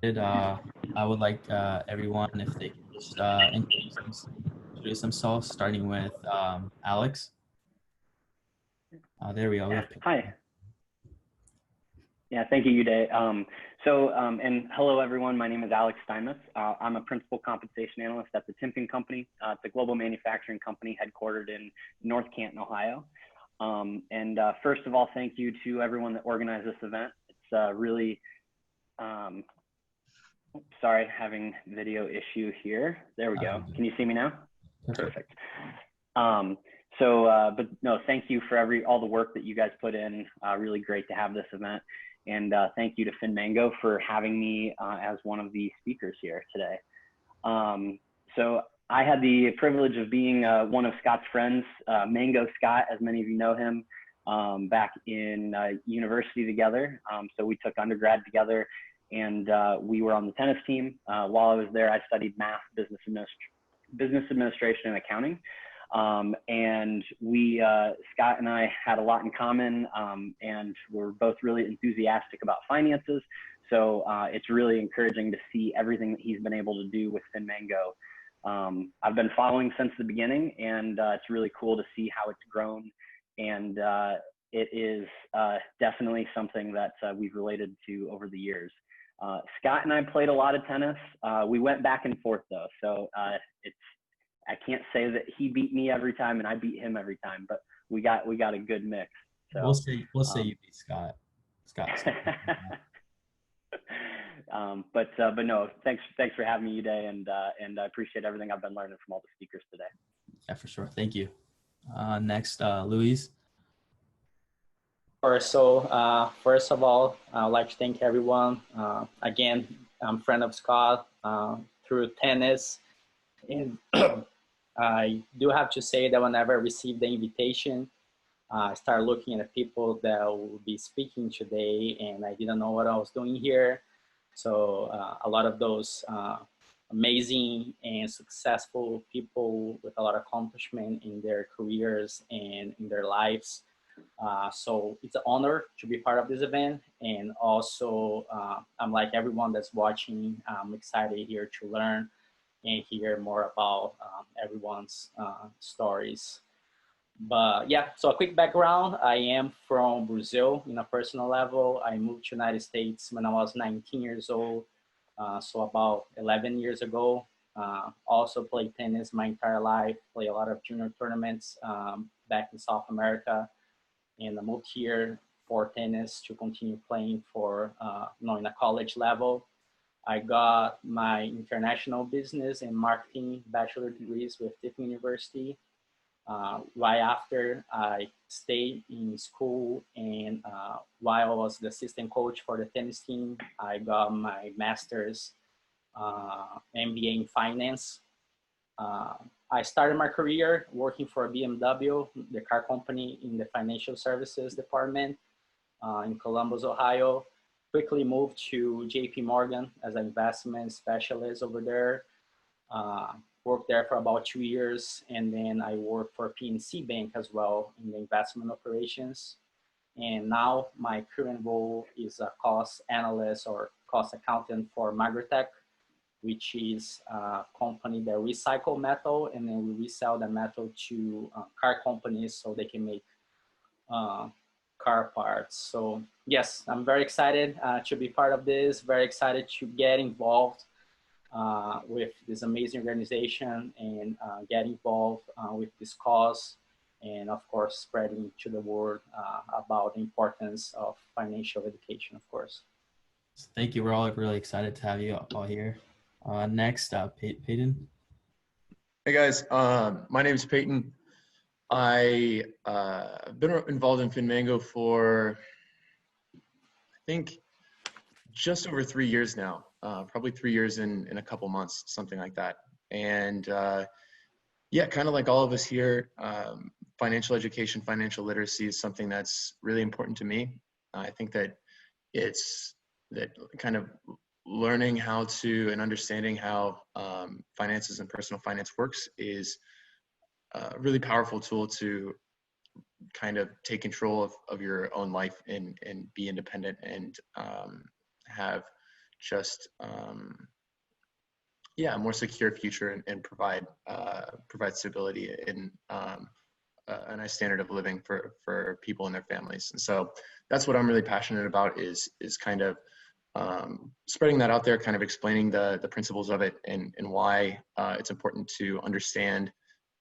I would like everyone if they could just introduce themselves, starting with Alex. There we go. We Yeah. have Hi. Yeah, thank you, Uday. And hello, everyone. My name is Alex Steinmetz. I'm a principal compensation analyst at the Timping Company. It's a global manufacturing company headquartered in North Canton, Ohio. First of all, thank you to everyone that organized this event. It's really, sorry, having video issue here. There we go. Can you see me now? Perfect. But no, thank you for all the work that you guys put in. Really great to have this event. And thank you to FinMango for having me as one of the speakers here today. So I had the privilege of being one of Scott's friends, Mango Scott, as many of you know him, back in university together. So we took undergrad together, and we were on the tennis team. While I was there, I studied math, business administration, and accounting. And Scott and I had a lot in common, and we're both really enthusiastic about finances. So it's really encouraging to see everything that he's been able to do with FinMango. I've been following since the beginning, and it's really cool to see how it's grown. And it is definitely something that we've related to over the years. Scott and I played a lot of tennis. We went back and forth though. So I can't say that he beat me every time and I beat him every time, but we got a good mix. So we'll say you beat Scott. But no, thanks for having me today, and I appreciate everything I've been learning from all the speakers today. Yeah, for sure. Thank you. Next, Luiz. First of all, I'd like to thank everyone. Again, I'm a friend of Scott through tennis. And I do have to say that whenever I received the invitation, I started looking at the people that will be speaking today, and I didn't know what I was doing here. So a lot of those amazing and successful people with a lot of accomplishment in their careers and in their lives. So it's an honor to be part of this event. And also, I'm like everyone that's watching, I'm excited here to learn and hear more about everyone's stories. But yeah, so a quick background. I am from Brazil in a personal level. I moved to the United States when I was 19 years old, so about 11 years ago. Also played tennis my entire life, played a lot of junior tournaments back in South America. And I moved here for tennis to continue playing for, in a college level. I got my international business and marketing bachelor degrees with Tiffin University. Right after, I stayed in school, and while I was the assistant coach for the tennis team, I got my master's MBA in finance. I started my career working for BMW, the car company, in the financial services department in Columbus, Ohio. Quickly moved to JP Morgan as an investment specialist over there. Worked there for about 2 years, and then I worked for PNC Bank as well in the investment operations. And now my current role is a cost analyst or cost accountant for Magritech, which is a company that recycle metal, and then we resell the metal to car companies so they can make car parts. So yes, I'm very excited to be part of this, very excited to get involved with this amazing organization and get involved with this cause, and of course spreading to the world about the importance of financial education, of course. Thank you. We're all really excited to have you all here. Next, Peyton. Hey guys, my name is Peyton. I've been involved in FinMango for, I think, just over 3 years now, probably 3 years in a couple months, something like that. And yeah, kind of like all of us here, financial education, financial literacy is something that's really important to me. I think that it's that kind of learning how to and understanding how finances and personal finance works is a really powerful tool to kind of take control of your own life and be independent and have just yeah, a more secure future and provide stability in a nice standard of living for people and their families. And so that's what I'm really passionate about is kind of spreading that out there, kind of explaining the principles of it and why it's important to understand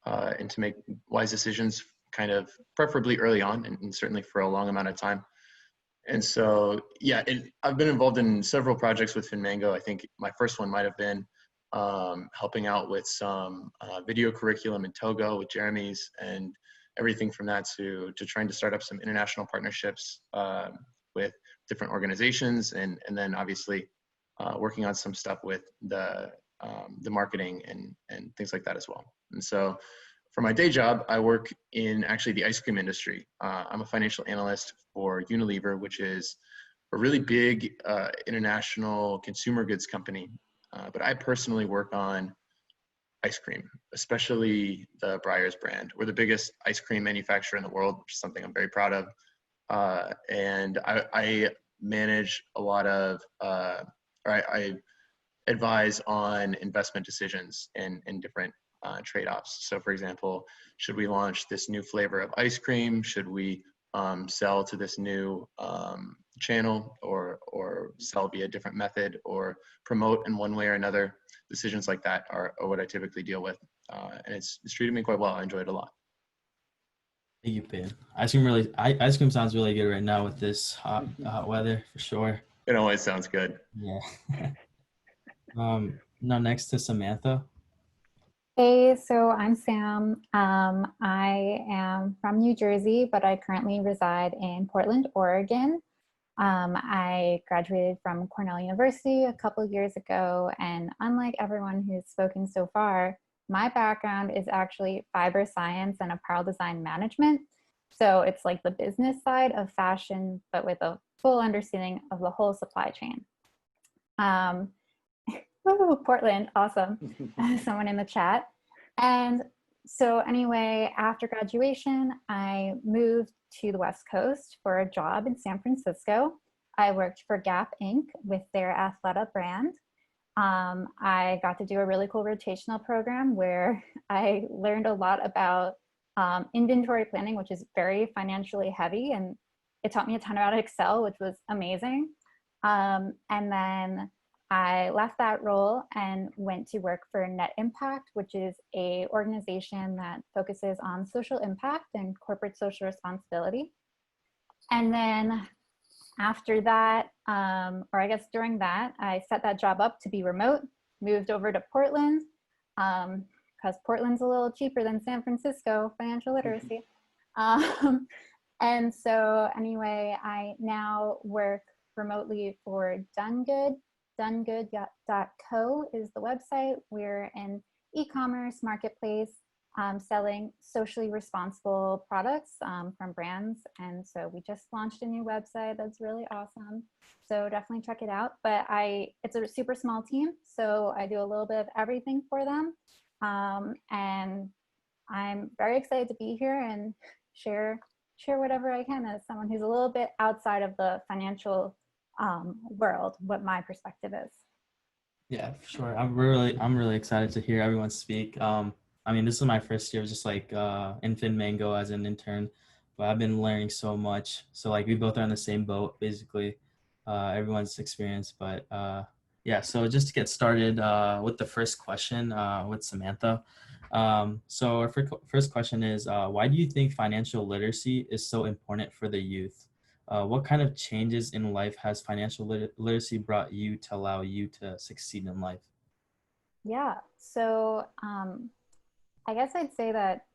and to make wise decisions kind of preferably early on and certainly for a long amount of time. And so, yeah, I've been involved in several projects with FinMango. I think my first one might have been helping out with some video curriculum in Togo with Jeremy's, and everything from that to trying to start up some international partnerships with different organizations, and then obviously working on some stuff with the marketing and things like that as well. And so for my day job, I work in actually the ice cream industry. I'm a financial analyst for Unilever, which is a really big international consumer goods company. But I personally work on ice cream, especially the Breyers brand. We're the biggest ice cream manufacturer in the world, which is something I'm very proud of. And I manage a lot of, I advise on investment decisions and different trade-offs. So for example, should we launch this new flavor of ice cream? Should we sell to this new channel or sell via a different method or promote in one way or another? Decisions like that are what I typically deal with. And it's treated me quite well. I enjoy it a lot. Thank you, Peyton. Ice cream sounds really good right now with this hot weather for sure. It always sounds good. Yeah. Now next to Samantha. Hey, so I'm Sam. I am from New Jersey, but I currently reside in Portland, Oregon. I graduated from Cornell University a couple of years ago, and unlike everyone who's spoken so far, my background is actually fiber science and apparel design management. So it's like the business side of fashion, but with a full understanding of the whole supply chain. Woo, Portland, awesome. Someone in the chat. And so anyway, after graduation, I moved to the West Coast for a job in San Francisco. I worked for Gap Inc. with their Athleta brand. I got to do a really cool rotational program where I learned a lot about inventory planning, which is very financially heavy, and it taught me a ton about Excel, which was amazing. And then I left that role and went to work for Net Impact, which is an organization that focuses on social impact and corporate social responsibility. And then after that, or I guess during that, I set that job up to be remote, moved over to Portland, because Portland's a little cheaper than San Francisco, financial literacy. And so anyway, I now work remotely for Done Good. Donegood.co is the website. We're an e-commerce marketplace selling socially responsible products from brands. And so we just launched a new website that's really awesome. So definitely check it out. But it's a super small team, so I do a little bit of everything for them. And I'm very excited to be here and share whatever I can as someone who's a little bit outside of the financial world, what my perspective is. Yeah, for sure. I'm really excited to hear everyone speak. I mean, this is my first year, just like in FinMango as an intern, but I've been learning so much. So like we both are in the same boat, basically, everyone's experience. But yeah, so just to get started with the first question with Samantha. So our first question is, why do you think financial literacy is so important for the youth? What kind of changes in life has financial literacy brought you to allow you to succeed in life? Yeah, so I guess I'd say that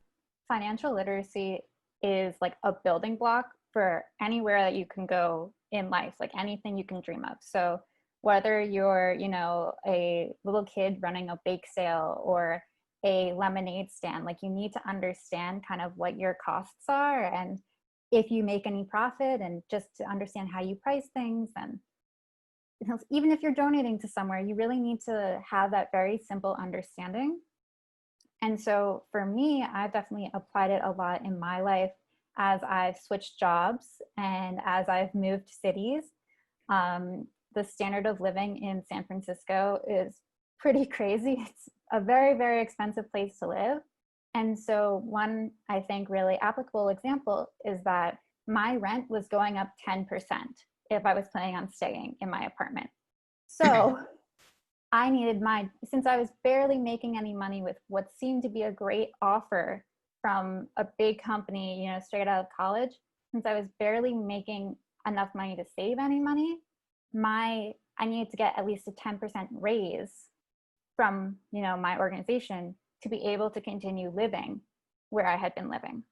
financial literacy is like a building block for anywhere that you can go in life, like anything you can dream of. So whether you're, a little kid running a bake sale or a lemonade stand, like you need to understand kind of what your costs are and if you make any profit, and just to understand how you price things. And even if you're donating to somewhere, you really need to have that very simple understanding. And so for me, I've definitely applied it a lot in my life as I've switched jobs and as I've moved cities. The the standard of living in San Francisco is pretty crazy. It's a very, very expensive place to live. And so one, I think, really applicable example is that my rent was going up 10% if I was planning on staying in my apartment. So I needed since I was barely making any money with what seemed to be a great offer from a big company, you know, straight out of college, since I was barely making enough money to save any money, I needed to get at least a 10% raise from, you know, my organization to be able to continue living where I had been living.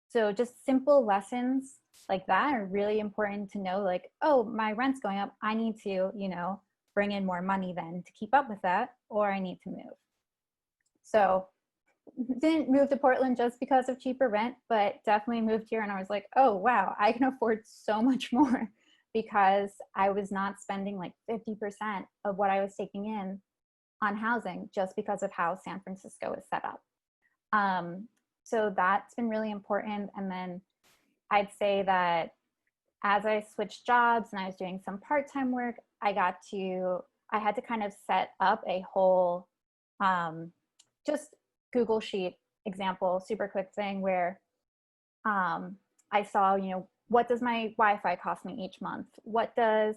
So just simple lessons like that are really important to know, like, oh, my rent's going up. I need to, you know, bring in more money then to keep up with that, or I need to move. So didn't move to Portland just because of cheaper rent, but definitely moved here and I was like, oh, wow, I can afford so much more because I was not spending like 50% of what I was taking in on housing just because of how San Francisco is set up. So that's been really important. And then I'd say that as I switched jobs and I was doing some part-time work, I had to kind of set up a whole just Google Sheet example, super quick thing where I saw, you know, what does my Wi-Fi cost me each month? What does,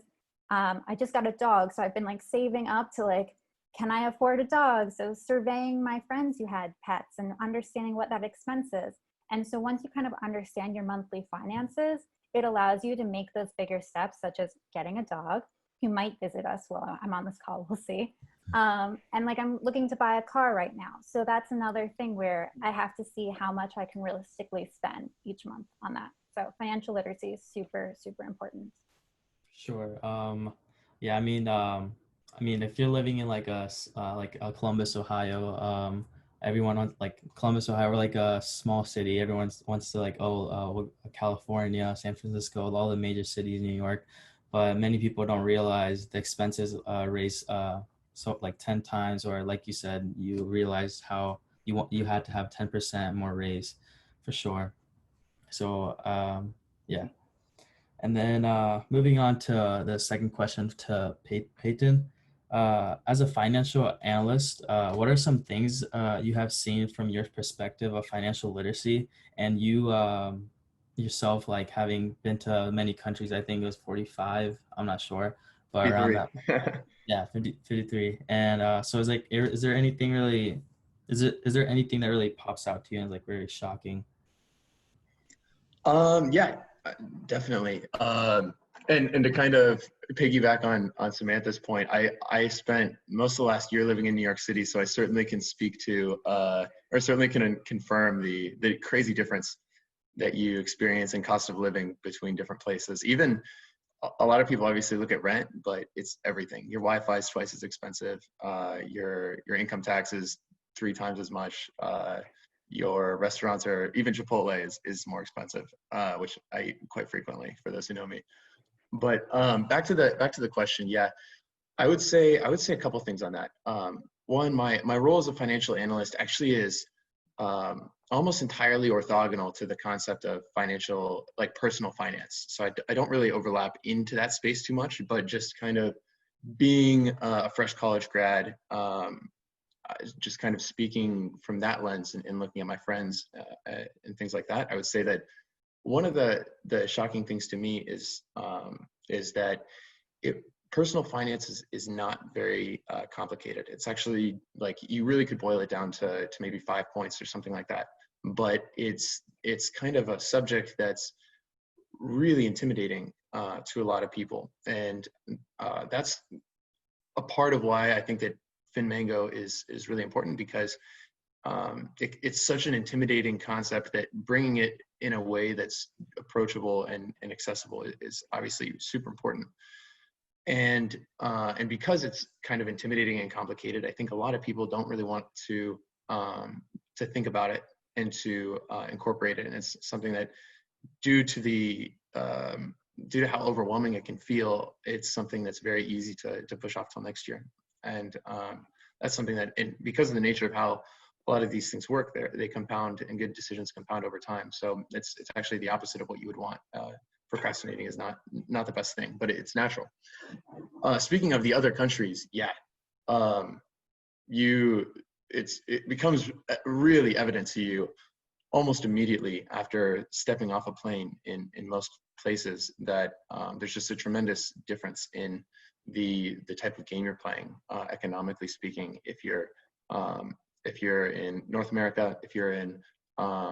I just got a dog. So I've been like saving up to like, can I afford a dog? So surveying my friends who had pets and understanding what that expense is. And so once you kind of understand your monthly finances, it allows you to make those bigger steps, such as getting a dog. You might visit us while I'm on this call, we'll see. And like I'm looking to buy a car right now. So that's another thing where I have to see how much I can realistically spend each month on that. So financial literacy is super, super important. Sure. Yeah, I mean, if you're living in like a Columbus, Ohio, everyone like Columbus, Ohio, we're like a small city. Everyone wants to like, California, San Francisco, all the major cities, New York. But many people don't realize the expenses raise so like 10 times, or like you said, you realize how you had to have 10% more raise for sure. So yeah. And then moving on to the second question to Peyton. As a financial analyst, what are some things you have seen from your perspective of financial literacy, and you yourself, like having been to many countries? I think it was 45, I'm not sure, but around that. Yeah, 53. And so is like, is there anything really, is there anything that really pops out to you and is like very shocking? Yeah, definitely. And to kind of piggyback on Samantha's point, I spent most of the last year living in New York City, so I certainly can speak to, or certainly can confirm the crazy difference that you experience in cost of living between different places. Even a lot of people obviously look at rent, but it's everything. Your Wi-Fi is twice as expensive. Your income tax is 3 times as much. Your restaurants, or even Chipotle is more expensive, which I eat quite frequently for those who know me. But back to the question, yeah, I would say a couple things on that. One, my role as a financial analyst actually is almost entirely orthogonal to the concept of financial, like personal finance. So I don't really overlap into that space too much, but just kind of being a fresh college grad, just kind of speaking from that lens and looking at my friends and things like that, I would say that one of the shocking things to me is that personal finance is not very complicated. It's actually, like, you really could boil it down to maybe 5 points or something like that. But it's kind of a subject that's really intimidating to a lot of people, and that's a part of why I think that FinMango is really important, because it's such an intimidating concept that bringing it in a way that's approachable and accessible is obviously super important. And because it's kind of intimidating and complicated, I think a lot of people don't really want to think about it and to incorporate it. And it's something that, due to how overwhelming it can feel, it's something that's very easy to push off till next year. And that's something that, because of the nature of how a lot of these things work, they compound, and good decisions compound over time. So it's actually the opposite of what you would want. procrastinating is not the best thing, but it's natural. Speaking of the other countries, yeah, it becomes really evident to you almost immediately after stepping off a plane in most places that there's just a tremendous difference in the type of game you're playing, economically speaking. If you're in North America, if you're in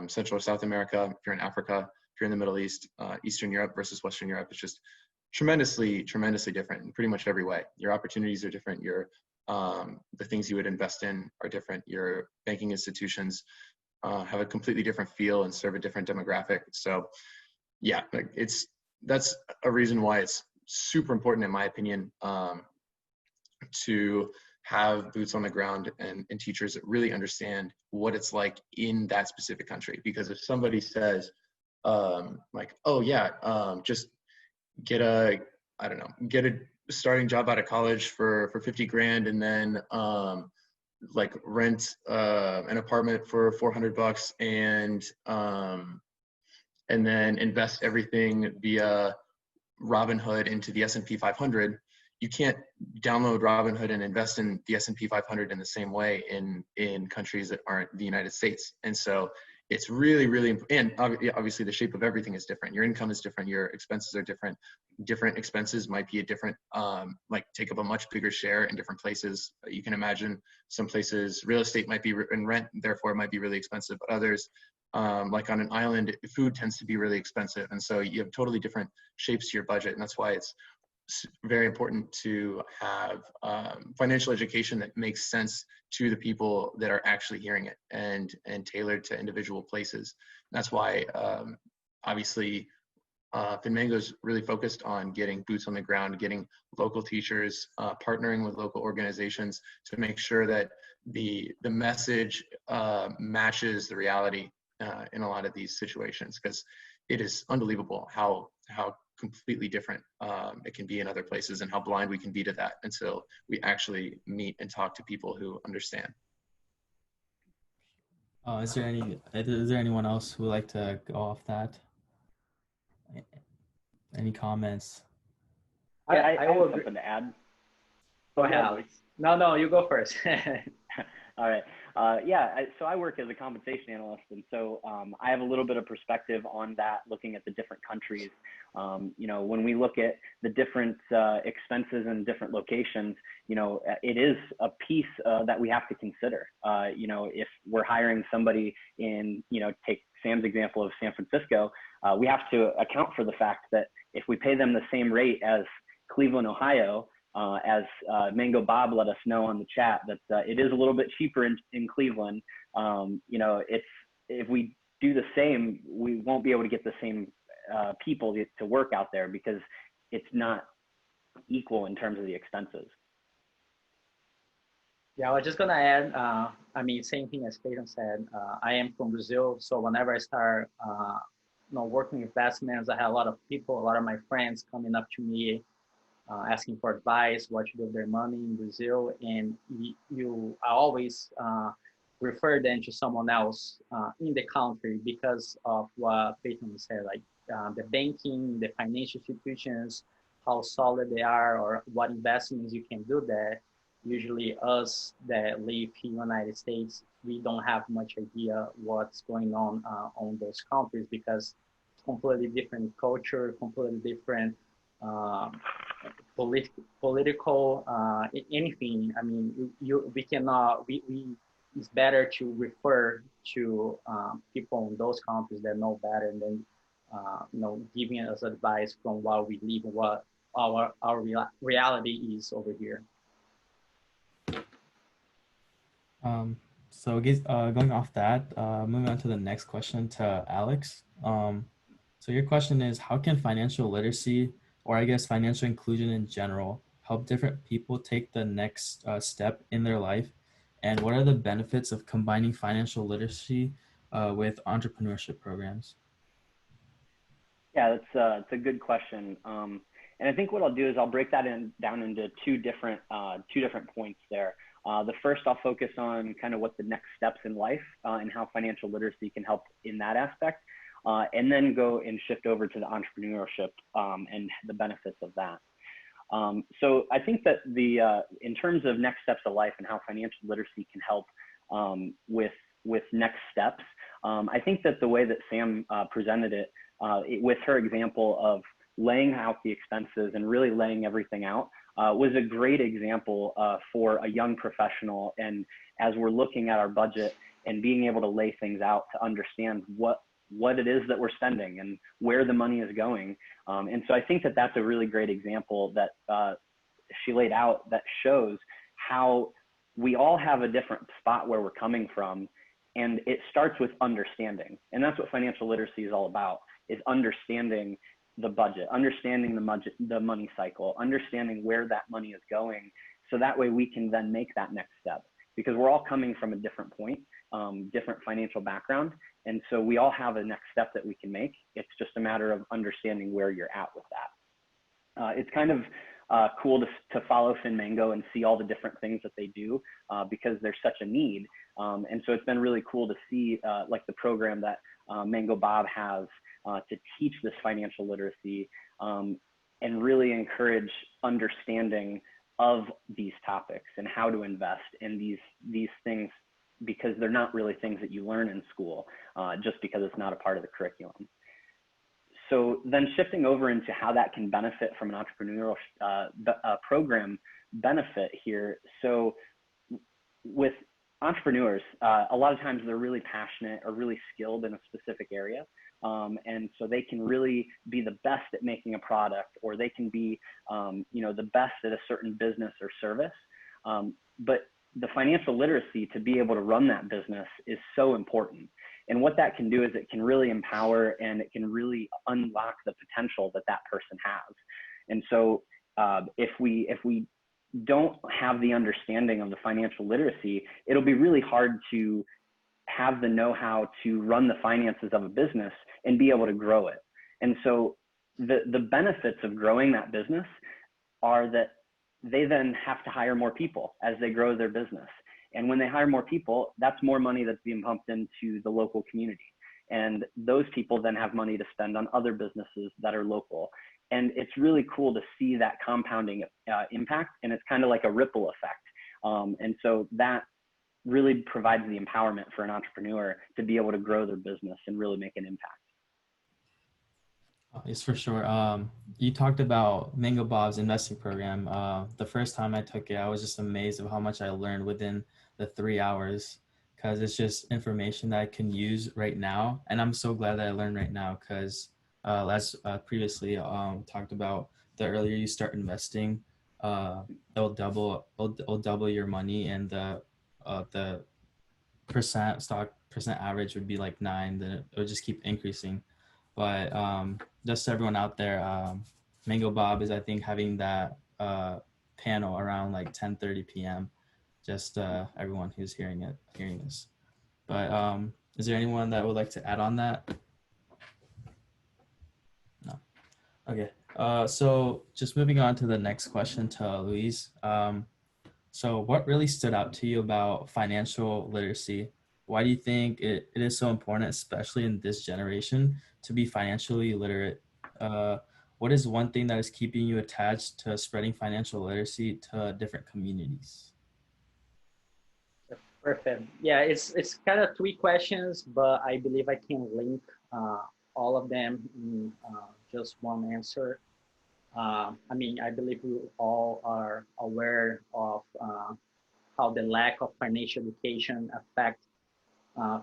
Central or South America, if you're in Africa, if you're in the Middle East, Eastern Europe versus Western Europe, it's just tremendously different in pretty much every way. Your opportunities are different. The things you would invest in are different. Your banking institutions have a completely different feel and serve a different demographic. So yeah, that's a reason why it's super important, in my opinion, to have boots on the ground and teachers that really understand what it's like in that specific country. Because if somebody says, like, oh yeah, just get a starting job out of college for 50 grand and then like rent an apartment for $400 and then invest everything via Robinhood into the S&P 500. You can't download Robinhood and invest in the S&P 500 in the same way in countries that aren't the United States. And so it's really, and obviously the shape of everything is different. Your income is different. Your expenses are different. Different expenses might be a different, like take up a much bigger share in different places. You can imagine some places real estate might be in rent, therefore it might be really expensive, but others, like on an island, food tends to be really expensive. And so you have totally different shapes to your budget. And that's why it's very important to have financial education that makes sense to the people that are actually hearing it and tailored to individual places. That's why obviously FinMango is really focused on getting boots on the ground, getting local teachers, partnering with local organizations to make sure that the message matches the reality in a lot of these situations, because it is unbelievable how completely different it can be in other places and how blind we can be to that until we actually meet and talk to people who understand. Is there anyone else who would like to go off that? Any comments? I have something to add. Go ahead, Alex. No, you go first. All right. So I work as a compensation analyst, and so I have a little bit of perspective on that, looking at the different countries. When we look at the different expenses in different locations, it is a piece that we have to consider. If we're hiring somebody in, take Sam's example of San Francisco, we have to account for the fact that if we pay them the same rate as Cleveland, Ohio, as Mango Bob let us know on the chat, that it is a little bit cheaper in Cleveland. If we do the same, we won't be able to get the same people to work out there because it's not equal in terms of the expenses. Yeah, I was just gonna add, same thing as Peyton said. I am from Brazil, so whenever I start working investments, I have a lot of my friends coming up to me asking for advice, what to do with their money in Brazil, and I always refer them to someone else in the country because of what Peyton said, like the banking, the financial institutions, how solid they are, or what investments you can do there. Usually us that live in the United States, we don't have much idea what's going on those countries because it's completely different culture, completely different political anything. It's better to refer to people in those countries that know better than giving us advice from what we live and what our reality is over here. So going off that, moving on to the next question to Alex. So your question is, how can financial literacy, or I guess financial inclusion in general, help different people take the next step in their life? And what are the benefits of combining financial literacy with entrepreneurship programs? Yeah, that's a good question. And I think what I'll do is I'll break that down into two different points there. The first, I'll focus on kind of what the next steps in life and how financial literacy can help in that aspect. and then go and shift over to the entrepreneurship and the benefits of that. So I think that in terms of next steps of life and how financial literacy can help with next steps, I think that the way that Sam presented it, with her example of laying out the expenses and really laying everything out, was a great example for a young professional. And as we're looking at our budget and being able to lay things out to understand what it is that we're spending and where the money is going. And so I think that that's a really great example that she laid out that shows how we all have a different spot where we're coming from. And it starts with understanding. And that's what financial literacy is all about, is understanding the budget, understanding the money cycle, understanding where that money is going. So that way we can then make that next step, because we're all coming from a different point, different financial background. And so we all have a next step that we can make. It's just a matter of understanding where you're at with that. It's kind of cool to follow FinMango and see all the different things that they do because there's such a need. And so it's been really cool to see like the program that Mango Bob has to teach this financial literacy and really encourage understanding of these topics and how to invest in these things, because they're not really things that you learn in school just because it's not a part of the curriculum. So then shifting over into how that can benefit from an entrepreneurial program benefit here. So with entrepreneurs, a lot of times they're really passionate or really skilled in a specific area. And so they can really be the best at making a product, or they can be, the best at a certain business or service. But the financial literacy to be able to run that business is so important. And what that can do is it can really empower and it can really unlock the potential that that person has. And so if we don't have the understanding of the financial literacy, it'll be really hard to have the know-how to run the finances of a business and be able to grow it. And so the benefits of growing that business are that they then have to hire more people as they grow their business. And when they hire more people, that's more money that's being pumped into the local community. And those people then have money to spend on other businesses that are local. And it's really cool to see that compounding impact. And it's kind of like a ripple effect. And so that really provides the empowerment for an entrepreneur to be able to grow their business and really make an impact. Yes, for sure. You talked about Mango Bob's investing program. The first time I took it, I was just amazed of how much I learned within the 3 hours, because it's just information that I can use right now. And I'm so glad that I learned right now, because as previously talked about, the earlier you start investing, it'll double your money, and the stock percent average would be like 9, then it would just keep increasing. But just to everyone out there, Mango Bob is, I think, having that panel around like 10:30 p.m. Just everyone who's hearing this. But is there anyone that would like to add on that? No. Okay. So just moving on to the next question to Luiz. So what really stood out to you about financial literacy? Why do you think it is so important, especially in this generation, to be financially literate? What is one thing that is keeping you attached to spreading financial literacy to different communities? Perfect. Yeah, it's kind of 3 questions, but I believe I can link all of them in just one answer. I believe we all are aware of how the lack of financial education affects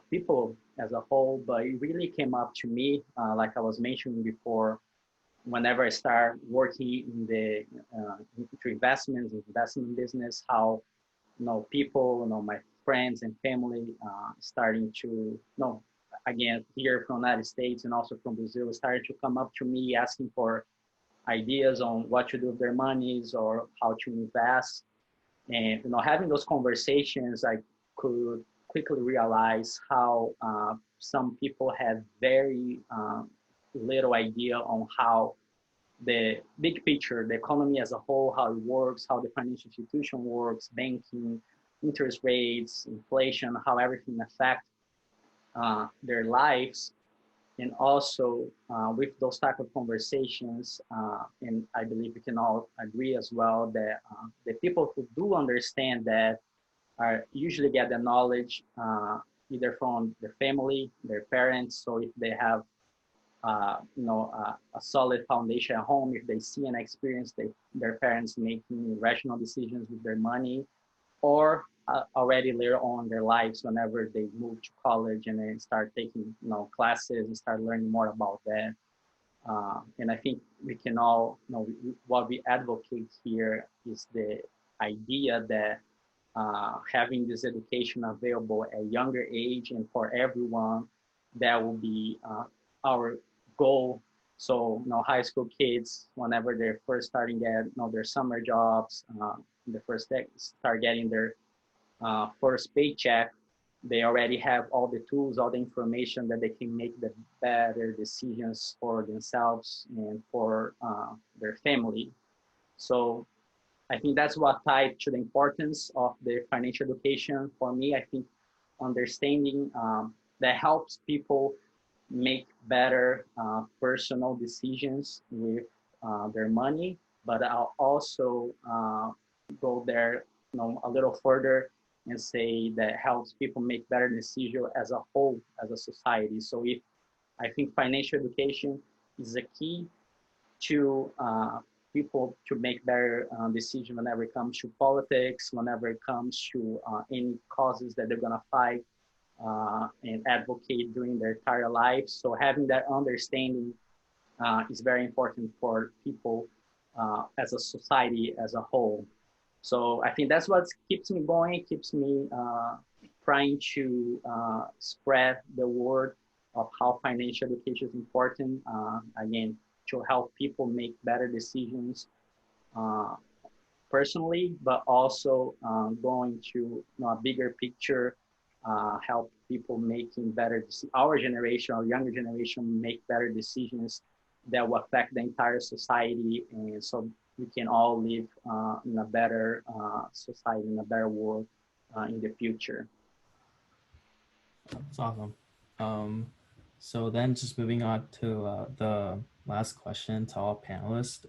people as a whole, but it really came up to me, like I was mentioning before, whenever I start working in the investment business, how people, my friends and family starting to, again, here from the United States and also from Brazil, started to come up to me asking for ideas on what to do with their monies or how to invest. And having those conversations, I could quickly realize how some people have very little idea on how the big picture, the economy as a whole, how it works, how the financial institution works, banking, interest rates, inflation, how everything affects their lives. and also with those type of conversations, and I believe we can all agree as well that the people who do understand that are usually get the knowledge either from their family, their parents. So if they have a solid foundation at home, if they see and experience their parents making rational decisions with their money, or already later on in their lives whenever they move to college and then start taking classes and start learning more about that. And I think we can all what we advocate here is the idea that having this education available at a younger age and for everyone, that will be our goal. So high school kids, whenever they're first starting at their summer jobs, the first start getting their first paycheck, they already have all the tools, all the information that they can make the better decisions for themselves and for their family. So I think that's what tied to the importance of the financial education. For me, I think understanding that helps people make better personal decisions with their money, but I'll also go there a little further and say that helps people make better decisions as a whole, as a society. So if I think financial education is a key to people to make better decisions whenever it comes to politics, whenever it comes to any causes that they're gonna fight and advocate during their entire lives. So having that understanding is very important for people as a society as a whole. So I think that's what keeps me going, keeps me trying to spread the word of how financial education is important. Again, to help people make better decisions personally, but also going to a bigger picture, help people making better, our generation, our younger generation, make better decisions that will affect the entire society, and so we can all live in a better society, in a better world in the future. That's awesome. So then just moving on to the last question to all panelists.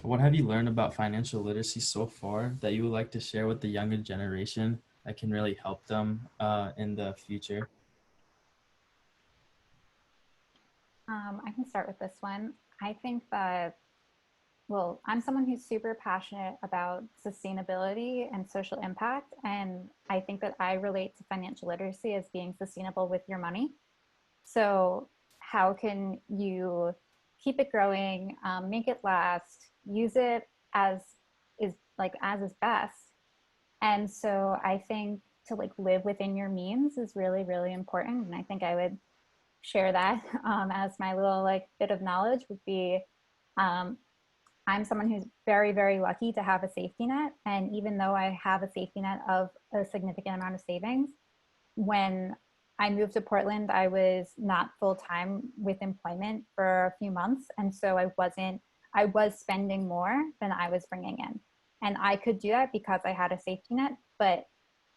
What have you learned about financial literacy so far that you would like to share with the younger generation that can really help them in the future? I can start with this one. I think that, well, I'm someone who's super passionate about sustainability and social impact. And I think that I relate to financial literacy as being sustainable with your money. So how can you keep it growing, make it last, use it as is best? And so I think to live within your means is really, really important. And I think I would share that as my little bit of knowledge would be, I'm someone who's very, very lucky to have a safety net. And even though I have a safety net of a significant amount of savings, when I moved to Portland, I was not full-time with employment for a few months. And so I was spending more than I was bringing in. And I could do that because I had a safety net, but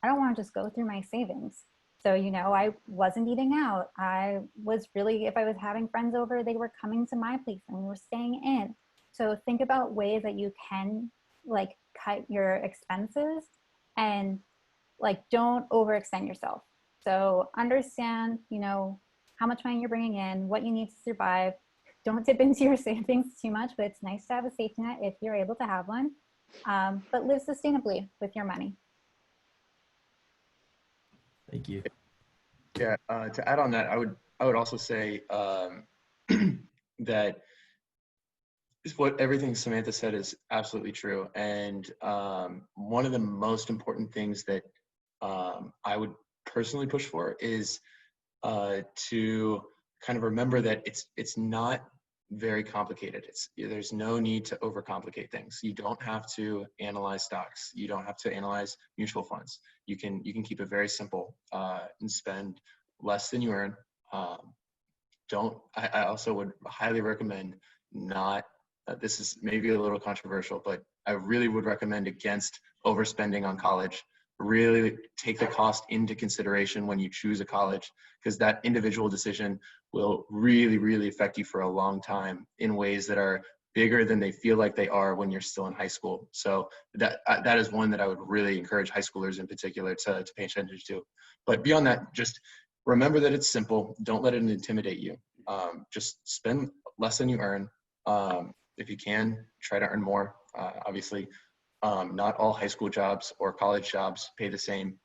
I don't want to just go through my savings. So, I wasn't eating out. I was really, if I was having friends over, they were coming to my place and we were staying in. So think about ways that you can cut your expenses and don't overextend yourself. So understand, how much money you're bringing in, what you need to survive. Don't dip into your savings too much, but it's nice to have a safety net if you're able to have one. But live sustainably with your money. Thank you. Yeah, to add on that, I would also say that what everything Samantha said is absolutely true. And one of the most important things that I would personally push for is to kind of remember that it's not very complicated. There's no need to overcomplicate things. You don't have to analyze stocks. You don't have to analyze mutual funds. You can keep it very simple and spend less than you earn. I also would highly recommend not. This is maybe a little controversial, but I really would recommend against overspending on college. really take the cost into consideration when you choose a college, because that individual decision will really, really affect you for a long time in ways that are bigger than they feel like they are when you're still in high school. So that is one that I would really encourage high schoolers in particular to pay attention to. But beyond that, just remember that it's simple. Don't let it intimidate you. Just spend less than you earn. If you can, try to earn more. Obviously, not all high school jobs or college jobs pay the same.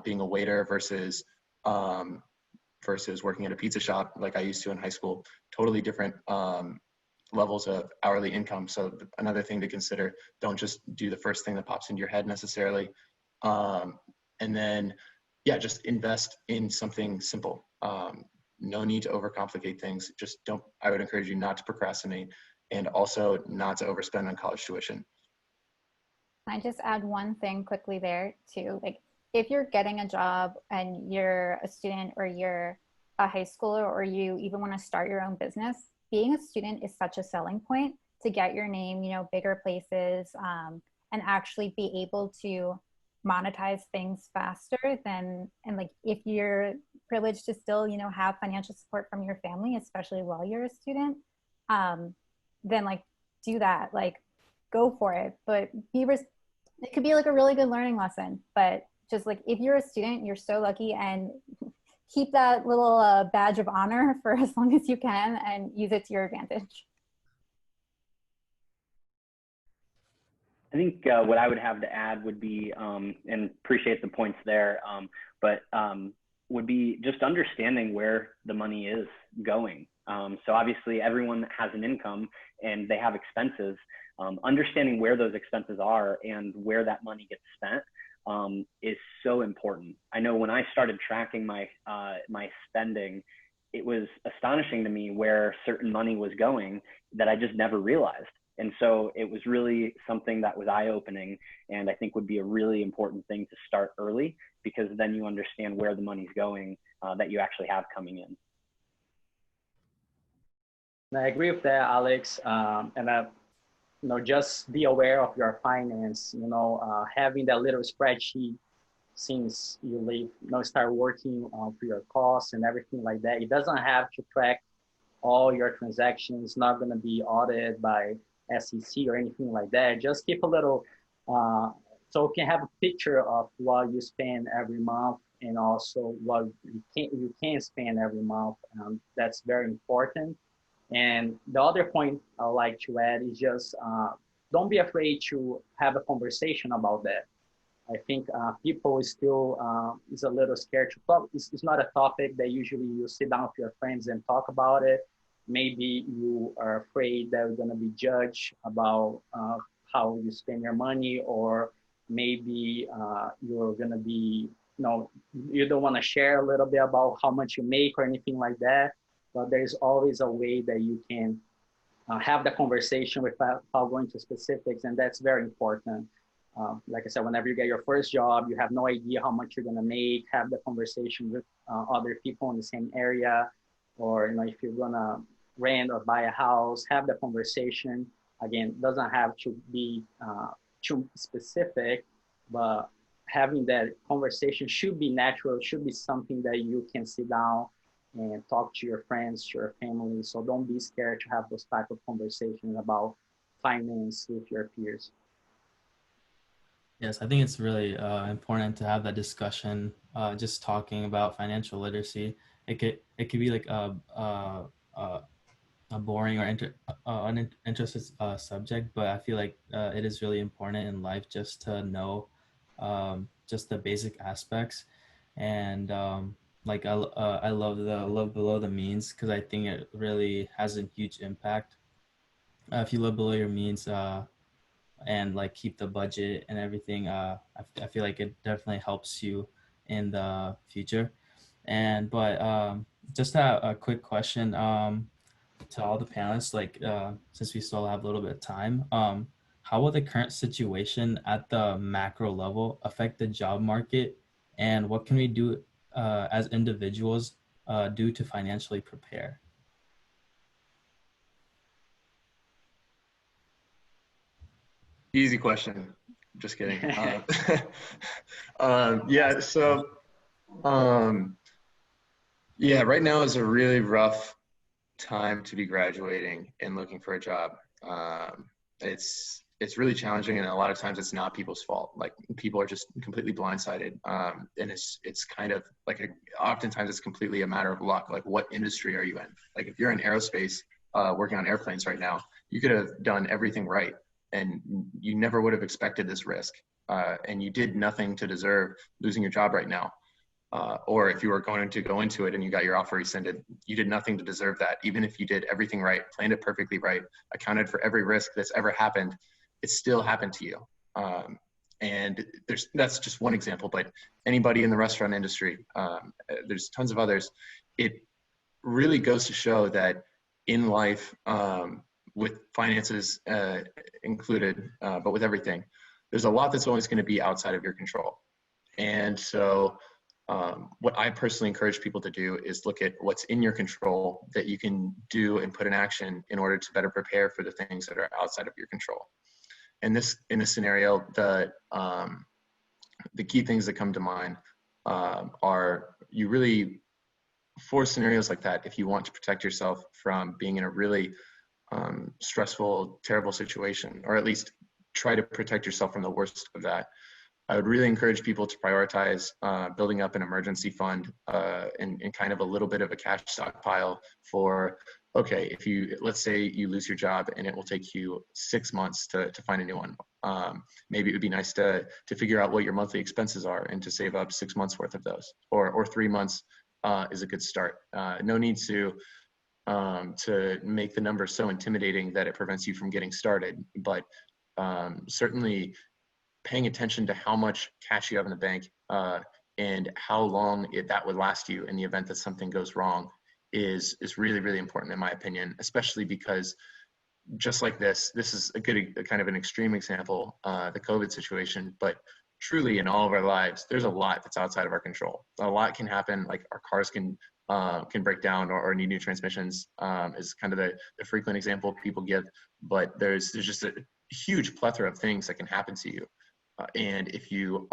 Being a waiter versus working at a pizza shop like I used to in high school, totally different levels of hourly income. So another thing to consider, don't just do the first thing that pops into your head necessarily. And then, yeah, just invest in something simple. No need to overcomplicate things. Just don't, I would encourage you not to procrastinate, and also not to overspend on college tuition. Can I just add one thing quickly there too? Like, if you're getting a job and you're a student, or you're a high schooler, or you even want to start your own business, being a student is such a selling point to get your name, you know, bigger places, and actually be able to monetize things faster than, and like, if you're privileged to still, you know, have financial support from your family, especially while you're a student, then like, do that, like, go for it. But it could be like a really good learning lesson. But just like, if you're a student, you're so lucky, and keep that little badge of honor for as long as you can, and use it to your advantage. I think what I would have to add would be, and appreciate the points there, but would be just understanding where the money is going. So obviously everyone has an income and they have expenses. Understanding where those expenses are and where that money gets spent is so important. I know when I started tracking my spending, it was astonishing to me where certain money was going that I just never realized. And so it was really something that was eye-opening, and I think would be a really important thing to start early, because then you understand where the money's going that you actually have coming in. I agree with that, Alex. And you know, just be aware of your finance. You know, having that little spreadsheet since you leave, you know, start working for your costs and everything like that. It doesn't have to track all your transactions. It's not going to be audited by SEC or anything like that. Just keep a little, so you can have a picture of what you spend every month, and also what you can spend every month. That's very important. And the other point I'd like to add is just don't be afraid to have a conversation about that. I think people still is a little scared to talk. It's not a topic that usually you sit down with your friends and talk about it. Maybe you are afraid that you're going to be judged about how you spend your money, or maybe you're going to be, you know, you don't want to share a little bit about how much you make or anything like that. But there's always a way that you can have the conversation without going to specifics, and that's very important. Like I said, whenever you get your first job, you have no idea how much you're going to make. Have the conversation with other people in the same area, or, you know, if you're going to rent or buy a house, have the conversation. Again, doesn't have to be too specific, but having that conversation should be natural. Should be something that you can sit down and talk to your friends, to your family. So don't be scared to have those type of conversations about finance with your peers. Yes, I think it's really important to have that discussion. Just talking about financial literacy, it could be like a boring or uninterested subject, but I feel like it is really important in life just to know just the basic aspects. And like I love below the means, because I think it really has a huge impact. If you live below your means and like keep the budget and everything, I feel like it definitely helps you in the future. And but just a quick question to all the panelists, like since we still have a little bit of time, how will the current situation at the macro level affect the job market, and what can we do as individuals do to financially prepare? Easy question. Just kidding. Yeah, so yeah, right now is a really rough time to be graduating and looking for a job. It's really challenging, and a lot of times it's not people's fault. Like, people are just completely blindsided, and it's kind of like oftentimes it's completely a matter of luck. Like, what industry are you in? Like, if you're in aerospace, working on airplanes right now, you could have done everything right, and you never would have expected this risk, and you did nothing to deserve losing your job right now. Or if you were going to go into it and you got your offer rescinded, you did nothing to deserve that. Even if you did everything right, planned it perfectly right, accounted for every risk that's ever happened, it still happened to you. And that's just one example, but anybody in the restaurant industry, there's tons of others. It really goes to show that in life, with finances included, but with everything, there's a lot that's always going to be outside of your control. And so what I personally encourage people to do is look at what's in your control that you can do and put in action in order to better prepare for the things that are outside of your control. And in this scenario, the key things that come to mind are, you really, for scenarios like that, if you want to protect yourself from being in a really stressful, terrible situation, or at least try to protect yourself from the worst of that, I would really encourage people to prioritize building up an emergency fund and kind of a little bit of a cash stockpile for, okay, let's say you lose your job and it will take you 6 months to find a new one. Maybe it would be nice to figure out what your monthly expenses are and to save up 6 months worth of those, or 3 months is a good start. No need to make the number so intimidating that it prevents you from getting started, but certainly paying attention to how much cash you have in the bank and how long that would last you in the event that something goes wrong is really, really important, in my opinion, especially because just like this is a kind of an extreme example, the COVID situation, but truly in all of our lives, there's a lot that's outside of our control. A lot can happen, like our cars can break down or need new transmissions, is kind of the frequent example people give, but there's just a huge plethora of things that can happen to you. And if you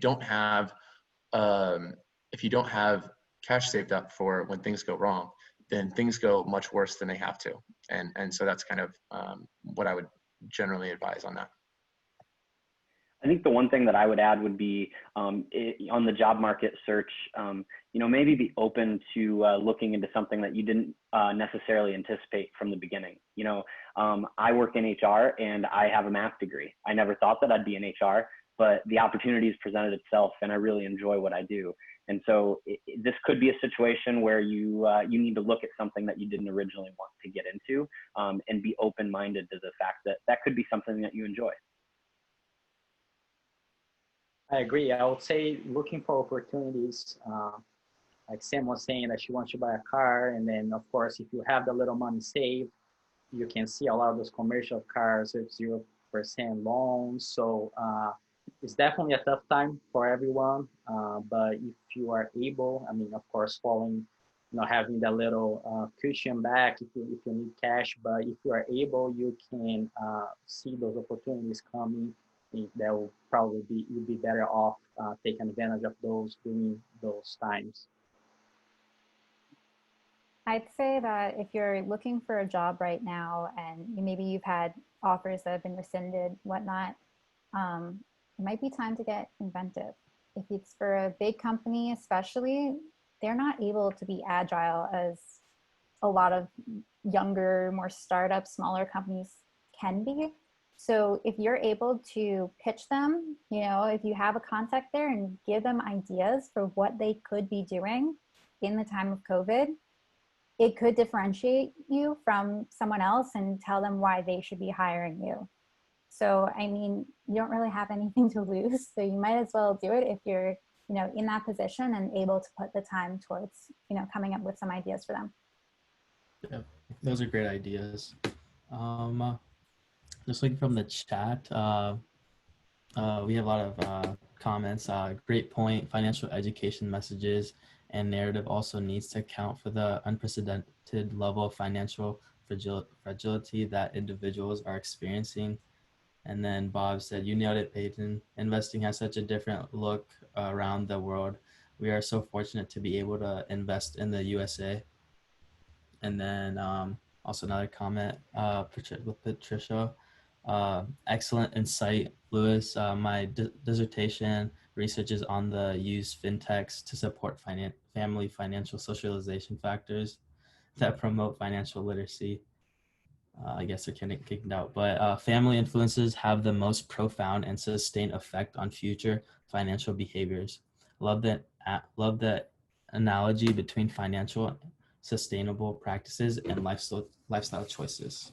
don't have cash saved up for when things go wrong, then things go much worse than they have to. And so that's kind of what I would generally advise on that. I think the one thing that I would add would be on the job market search, maybe be open to looking into something that you didn't necessarily anticipate from the beginning. I work in HR and I have a math degree. I never thought that I'd be in HR, but the opportunities presented itself and I really enjoy what I do. And so this could be a situation where you need to look at something that you didn't originally want to get into and be open-minded to the fact that that could be something that you enjoy. I agree. I would say looking for opportunities, like Sam was saying that she wants to buy a car. And then of course, if you have the little money saved, you can see a lot of those commercial cars with 0% loans. So it's definitely a tough time for everyone. But if you are able, of course, having that little cushion back if you need cash, but if you are able, you can see those opportunities coming. I think that will probably you'll be better off taking advantage of those during those times. I'd say that if you're looking for a job right now and maybe you've had offers that have been rescinded, whatnot, it might be time to get inventive. If it's for a big company, especially, they're not able to be agile as a lot of younger, more startup, smaller companies can be. So if you're able to pitch them, if you have a contact there and give them ideas for what they could be doing in the time of COVID, it could differentiate you from someone else and tell them why they should be hiring you. So, you don't really have anything to lose. So you might as well do it if you're, in that position and able to put the time towards, coming up with some ideas for them. Yeah, those are great ideas. Just looking from the chat, we have a lot of comments. Great point. Financial education messages and narrative also needs to account for the unprecedented level of financial fragility that individuals are experiencing. And then Bob said, "You nailed it, Peyton. Investing has such a different look around the world. We are so fortunate to be able to invest in the USA." And then also another comment with Patricia. Excellent insight, Luis. My dissertation research is on the use fintechs to support family financial socialization factors that promote financial literacy. I guess they're getting kicked out, but family influences have the most profound and sustained effect on future financial behaviors. Love that analogy between financial sustainable practices and lifestyle choices.